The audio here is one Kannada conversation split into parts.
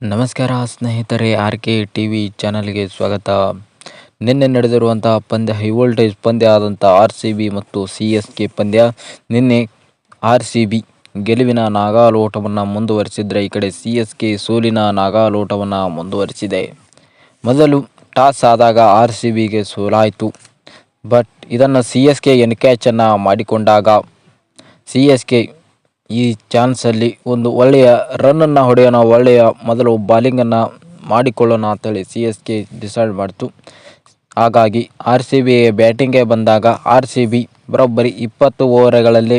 ನಮಸ್ಕಾರ ಸ್ನೇಹಿತರೆ, ಆರ್ ಕೆ ಟಿ ವಿ ಚಾನಲ್ಗೆ ಸ್ವಾಗತ. ನಿನ್ನೆ ನಡೆದಿರುವಂತಹ ಪಂದ್ಯ, ಹೈ ವೋಲ್ಟೇಜ್ ಪಂದ್ಯ ಆದಂಥ ಆರ್ ಸಿ ಬಿ ಮತ್ತು ಸಿ ಎಸ್ ಕೆ ಪಂದ್ಯ. ನಿನ್ನೆ ಆರ್ ಸಿ ಬಿ ಗೆಲುವಿನ ನಾಗಾಲೋಟವನ್ನು ಮುಂದುವರಿಸಿದರೆ, ಈ ಕಡೆ ಸಿ ಎಸ್ ಕೆ ಸೋಲಿನ ನಾಗಾಲೋಟವನ್ನು ಮುಂದುವರಿಸಿದೆ. ಮೊದಲು ಟಾಸ್ ಆದಾಗ ಆರ್ ಸಿ ಬಿಗೆ ಸೋಲಾಯಿತು. ಬಟ್ ಇದನ್ನು ಸಿ ಎಸ್ ಕೆ ಎನ್ಕ್ಯಾಚನ್ನು ಮಾಡಿಕೊಂಡಾಗ ಸಿ ಎಸ್ ಕೆ ಈ ಚಾನ್ಸಲ್ಲಿ ಒಂದು ಒಳ್ಳೆಯ ರನ್ನನ್ನು ಹೊಡೆಯೋಣ, ಒಳ್ಳೆಯ ಮೊದಲು ಬಾಲಿಂಗನ್ನು ಮಾಡಿಕೊಳ್ಳೋಣ ಅಂತೇಳಿ ಸಿ ಎಸ್ ಕೆ ಡಿಸೈಡ್ ಮಾಡಿತು. ಹಾಗಾಗಿ ಆರ್ ಸಿ ಬಿ ಬ್ಯಾಟಿಂಗ್ಗೆ ಬಂದಾಗ ಆರ್ ಸಿ ಬಿ ಬರೋಬ್ಬರಿ 20 ಓವರ್ಗಳಲ್ಲಿ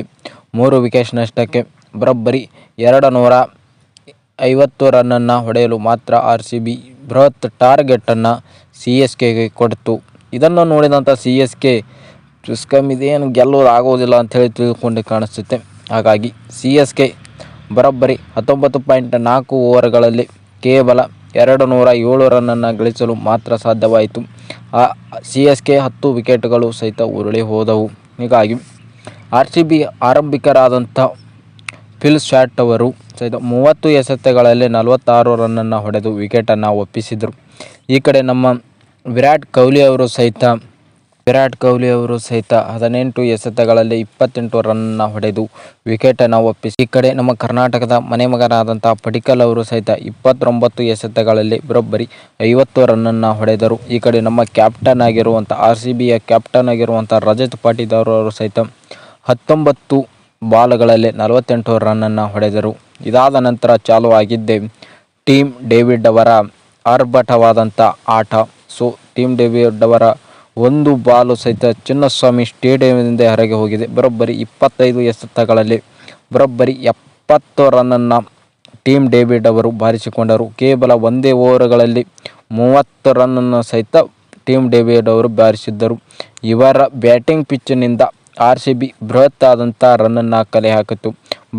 3 ವಿಕೆಟ್ ನಷ್ಟಕ್ಕೆ ಬರೋಬ್ಬರಿ 250 ರನ್ನನ್ನು ಹೊಡೆಯಲು ಮಾತ್ರ ಆರ್ ಸಿ ಬಿ ಬೃಹತ್ ಟಾರ್ಗೆಟನ್ನು ಸಿ ಎಸ್ ಕೆಗೆ ಕೊಡ್ತು. ಇದನ್ನು ನೋಡಿದಂಥ ಸಿ ಎಸ್ ಕೆ ಇದೇನು ಗೆಲ್ಲೋದು ಆಗೋದಿಲ್ಲ ಅಂಥೇಳಿ ತಿಳ್ಕೊಂಡು ಕಾಣಿಸುತ್ತೆ. ಹಾಗಾಗಿ ಸಿ ಎಸ್ ಕೆ ಬರೋಬ್ಬರಿ 19.4 ಓವರ್ಗಳಲ್ಲಿ ಕೇವಲ 207 ರನ್ನನ್ನು ಗಳಿಸಲು ಮಾತ್ರ ಸಾಧ್ಯವಾಯಿತು. ಸಿ ಎಸ್ ಕೆ 10 ವಿಕೆಟ್ಗಳು ಸಹಿತ ಉರುಳಿ ಹೋದವು. ಹೀಗಾಗಿ ಆರ್ ಸಿ ಬಿ ಆರಂಭಿಕರಾದಂಥ ಫಿಲ್ ಶಾಟ್ ಅವರು ಸಹಿತ 30 ಎಸೆತಗಳಲ್ಲಿ 46 ರನ್ನನ್ನು ಹೊಡೆದು ವಿಕೆಟನ್ನು ಒಪ್ಪಿಸಿದರು. ಈ ಕಡೆ ನಮ್ಮ ವಿರಾಟ್ ಕೊಹ್ಲಿ ಅವರು ಸಹಿತ 18 ಎಸೆತಗಳಲ್ಲಿ 28 ರನ್ನನ್ನು ಹೊಡೆದು ವಿಕೆಟನ್ನು ಒಪ್ಪಿಸಿ, ಈ ಕಡೆ ನಮ್ಮ ಕರ್ನಾಟಕದ ಮನೆಮಗನಾದಂಥ ಪಡಿಕ್ಕಲ್ ಅವರು ಸಹಿತ 29 ಎಸೆತಗಳಲ್ಲಿ ಬರೋಬ್ಬರಿ 50 ರನ್ನನ್ನು ಹೊಡೆದರು. ಈ ಕಡೆ ನಮ್ಮ ಕ್ಯಾಪ್ಟನ್ ಆಗಿರುವಂಥ ಆರ್ ಸಿ ಬಿಯ ಕ್ಯಾಪ್ಟನ್ ಆಗಿರುವಂಥ ರಜತ್ ಪಾಟಿದಾರ್ ಅವರು ಸಹಿತ 19 ಬಾಲ್ಗಳಲ್ಲಿ 48 ರನ್ನನ್ನು ಹೊಡೆದರು. ಇದಾದ ನಂತರ ಚಾಲು ಆಗಿದ್ದೇ ಟೀಮ್ ಡೇವಿಡ್ ಅವರ ಆರ್ಭಟವಾದಂಥ ಆಟ. ಟೀಮ್ ಡೇವಿಡ್ ಅವರ ಒಂದು ಬಾಲು ಸಹಿತ ಚಿನ್ನಸ್ವಾಮಿ ಸ್ಟೇಡಿಯಂದಿಂದ ಹೊರಗೆ ಹೋಗಿದೆ. ಬರೋಬ್ಬರಿ 25 ಎಸೆತಗಳಲ್ಲಿ ಬರೋಬ್ಬರಿ 70 ರನ್ನನ್ನು ಟೀಮ್ ಡೇವಿಡ್ ಅವರು ಬಾರಿಸಿಕೊಂಡರು. ಕೇವಲ ಒಂದೇ ಓವರ್ಗಳಲ್ಲಿ 30 ರನ್ನನ್ನು ಸಹಿತ ಟೀಮ್ ಡೇವಿಡ್ ಅವರು ಬಾರಿಸಿದ್ದರು. ಇವರ ಬ್ಯಾಟಿಂಗ್ ಪಿಚ್ನಿಂದ ಆರ್ ಸಿ ಬಿ ಬೃಹತ್ ಆದಂಥ ರನ್ನನ್ನು ಕಲೆ ಹಾಕಿತು.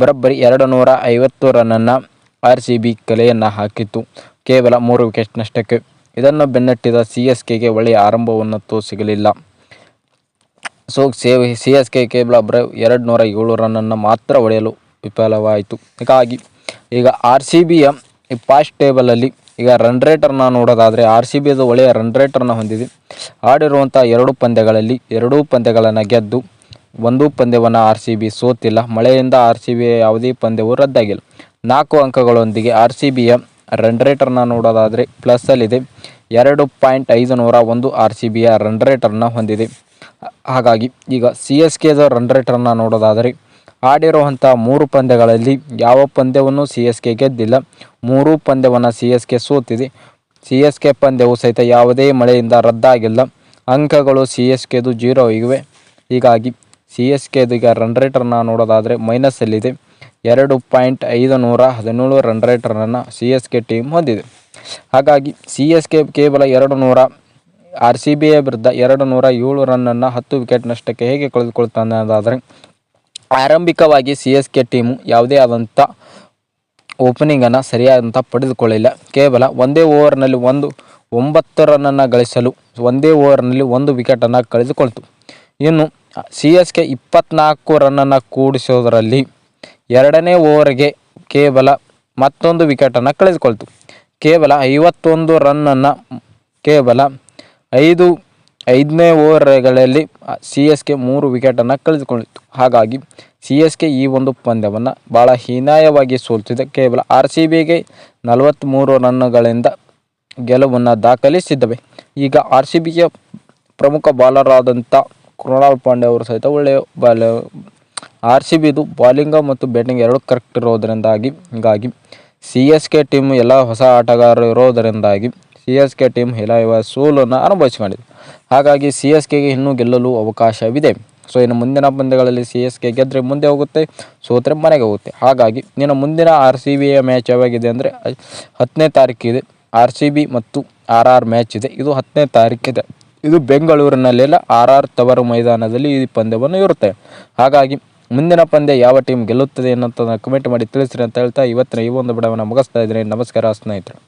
ಬರೋಬ್ಬರಿ 250 ರನ್ನನ್ನು ಆರ್ ಸಿ ಬಿ ಕಲೆಯನ್ನು ಹಾಕಿತು, ಕೇವಲ 3 ವಿಕೆಟ್ ನಷ್ಟಕ್ಕೆ. ಇದನ್ನು ಬೆನ್ನಟ್ಟಿದ ಸಿ ಎಸ್ ಕೆಗೆ ಒಳ್ಳೆಯ ಆರಂಭವನ್ನು ಸಿಗಲಿಲ್ಲ. ಸಿ ಎಸ್ ಕೆ ಕೇವಲ 207 ರನ್ನನ್ನು ಮಾತ್ರ ಹೊಡೆಯಲು ವಿಫಲವಾಯಿತು. ಹೀಗಾಗಿ ಈಗ ಆರ್ ಸಿ ಬಿಯ ಈ ಫಾಸ್ಟ್ ಟೇಬಲಲ್ಲಿ ಈಗ ರನ್ ರೇಟರ್ನ ನೋಡೋದಾದರೆ ಆರ್ ಸಿ ಬಿ ಅದು ಒಳ್ಳೆಯ ರನ್ ರೇಟರ್ನ ಹೊಂದಿದೆ. ಆಡಿರುವಂಥ 2 ಪಂದ್ಯಗಳಲ್ಲಿ 2 ಪಂದ್ಯಗಳನ್ನು ಗೆದ್ದು 1 ಪಂದ್ಯವನ್ನು ಆರ್ ಸಿ ಬಿ ಸೋತಿಲ್ಲ. ಮಳೆಯಿಂದ ಆರ್ ಸಿ ಬಿಯ ಯಾವುದೇ ಪಂದ್ಯವು ರದ್ದಾಗಿಲ್ಲ. 4 ಅಂಕಗಳೊಂದಿಗೆ ಆರ್ ಸಿ ಬಿಯ ರನ್ ರೇಟರ್ನ ನೋಡೋದಾದರೆ ಪ್ಲಸ್ಸಲ್ಲಿದೆ. 2.501 ಆರ್ ಸಿ ಬಿಯ ರನ್ ರೇಟರ್ನ ಹೊಂದಿದೆ. ಹಾಗಾಗಿ ಈಗ ಸಿ ಎಸ್ ಕೆದ ರನ್ ರೇಟರ್ನ ನೋಡೋದಾದರೆ ಆಡಿರುವಂಥ 3 ಪಂದ್ಯಗಳಲ್ಲಿ ಯಾವ ಪಂದ್ಯವನ್ನು ಸಿ ಎಸ್ ಕೆ ಗೆದ್ದಿಲ್ಲ. 3 ಪಂದ್ಯವನ್ನು ಸಿ ಎಸ್ ಕೆ ಸೋತಿದೆ. ಸಿ ಎಸ್ ಕೆ ಪಂದ್ಯವು ಸಹಿತ ಯಾವುದೇ ಮಳೆಯಿಂದ ರದ್ದಾಗಿಲ್ಲ. ಅಂಕಗಳು ಸಿ ಎಸ್ ಕೆದು 0 ಇವೆ. ಹೀಗಾಗಿ ಸಿ ಎಸ್ ಕೆದು ಈಗ ರನ್ ರೇಟರ್ನ ನೋಡೋದಾದರೆ ಮೈನಸ್ಸಲ್ಲಿದೆ. 2.517 ರನ್ ರೇಟರನ್ನು ಸಿ ಎಸ್ ಕೆ ಟೀಮ್ ಹೊಂದಿದೆ. ಹಾಗಾಗಿ ಸಿ ಎಸ್ ಕೆ ಕೇವಲ ಆರ್ ಸಿ ಬಿಯ ವಿರುದ್ಧ 207 ರನ್ನನ್ನು 10 ವಿಕೆಟ್ ನಷ್ಟಕ್ಕೆ ಹೇಗೆ ಕಳೆದುಕೊಳ್ತಾನೆ ಅನ್ನೋದಾದರೆ, ಆರಂಭಿಕವಾಗಿ ಸಿ ಎಸ್ ಕೆ ಟೀಮು ಯಾವುದೇ ಆದಂಥ ಓಪನಿಂಗನ್ನು ಸರಿಯಾದಂಥ ಪಡೆದುಕೊಳ್ಳಿಲ್ಲ. ಕೇವಲ ಒಂದೇ ಓವರ್ನಲ್ಲಿ 9 ರನ್ನನ್ನು ಗಳಿಸಲು ಒಂದೇ ಓವರ್ನಲ್ಲಿ 1 ವಿಕೆಟನ್ನು ಕಳೆದುಕೊಳ್ತು. ಇನ್ನು ಸಿ ಎಸ್ ಕೆ 24 ರನ್ನನ್ನು ಕೂಡಿಸೋದರಲ್ಲಿ 2ನೇ ಓವರ್ಗೆ ಕೇವಲ ಮತ್ತೊಂದು ವಿಕೆಟನ್ನು ಕಳೆದುಕೊಳ್ತು. ಕೇವಲ 51 ರನ್ನನ್ನು ಕೇವಲ 5ನೇ ಓವರ್ಗಳಲ್ಲಿ ಸಿ ಎಸ್ ಕೆ 3 ವಿಕೆಟನ್ನು ಕಳೆದುಕೊಂಡಿತ್ತು. ಹಾಗಾಗಿ ಸಿ ಎಸ್ ಕೆ ಈ ಒಂದು ಪಂದ್ಯವನ್ನು ಭಾಳ ಹೀನಾಯವಾಗಿ ಸೋಲ್ತಿದೆ. ಕೇವಲ ಆರ್ ಸಿ ಬಿಗೆ 43 ರನ್ನುಗಳಿಂದ ಗೆಲುವನ್ನು ದಾಖಲಿಸಿದ್ದವೆ. ಈಗ ಆರ್ ಸಿ ಬಿಯ ಪ್ರಮುಖ ಬಾಲರ್ ಆದಂಥ ಕೃಣಾಲ್ ಪಾಂಡ್ಯ ಅವರು ಸಹಿತ ಒಳ್ಳೆಯ ಆರ್ ಸಿ ಬಿದು ಬಾಲಿಂಗ್ ಮತ್ತು ಬ್ಯಾಟಿಂಗ್ 2 ಕರೆಕ್ಟ್ ಇರೋದರಿಂದಾಗಿ ಹೀಗಾಗಿ ಸಿ ಎಸ್ ಕೆ ಟೀಮ್ ಎಲ್ಲ ಹೊಸ ಆಟಗಾರರು ಇರೋದರಿಂದಾಗಿ ಸಿ ಎಸ್ ಕೆ ಟೀಮ್ ಹೀನಾಯ ಸೋಲನ್ನು ಅನುಭವಿಸಿಕೊಂಡಿದೆ. ಹಾಗಾಗಿ ಸಿ ಎಸ್ ಕೆಗೆ ಇನ್ನೂ ಗೆಲ್ಲಲು ಅವಕಾಶವಿದೆ. ಇನ್ನು ಮುಂದಿನ ಪಂದ್ಯಗಳಲ್ಲಿ ಸಿ ಎಸ್ ಕೆ ಗೆದ್ದರೆ ಮುಂದೆ ಹೋಗುತ್ತೆ, ಸೋತ್ರೆ ಮನೆಗೆ ಹೋಗುತ್ತೆ. ಹಾಗಾಗಿ ಇನ್ನು ಮುಂದಿನ ಆರ್ ಸಿ ಬಿಯ ಮ್ಯಾಚ್ ಯಾವಾಗಿದೆ ಅಂದರೆ 10ನೇ ತಾರೀಕಿದೆ. ಆರ್ ಸಿ ಬಿ ಮತ್ತು ಆರ್ ಆರ್ ಮ್ಯಾಚ್ ಇದೆ. ಇದು 10ನೇ ತಾರೀಕಿದೆ. ಇದು ಬೆಂಗಳೂರಿನಲ್ಲೆಲ್ಲ ಆರ್ ಆರ್ ತವರು ಮೈದಾನದಲ್ಲಿ ಈ ಪಂದ್ಯವನ್ನು ಇರುತ್ತೆ. ಹಾಗಾಗಿ ಮುಂದಿನ ಪಂದ್ಯ ಯಾವ ಟೀಮ್ ಗೆಲ್ಲುತ್ತದೆ ಅನ್ನೋದನ್ನು ಕಮೆಂಟ್ ಮಾಡಿ ತಿಳಿಸ್ರಿ ಅಂತ ಹೇಳ್ತಾ ಇವತ್ತಿನ ಈ ಒಂದು ವಿಡಿಯೋವನ್ನು ಮುಗಿಸ್ತಾ ಇದ್ದೀನಿ. ನಮಸ್ಕಾರ ಸ್ನೇಹಿತರೆ.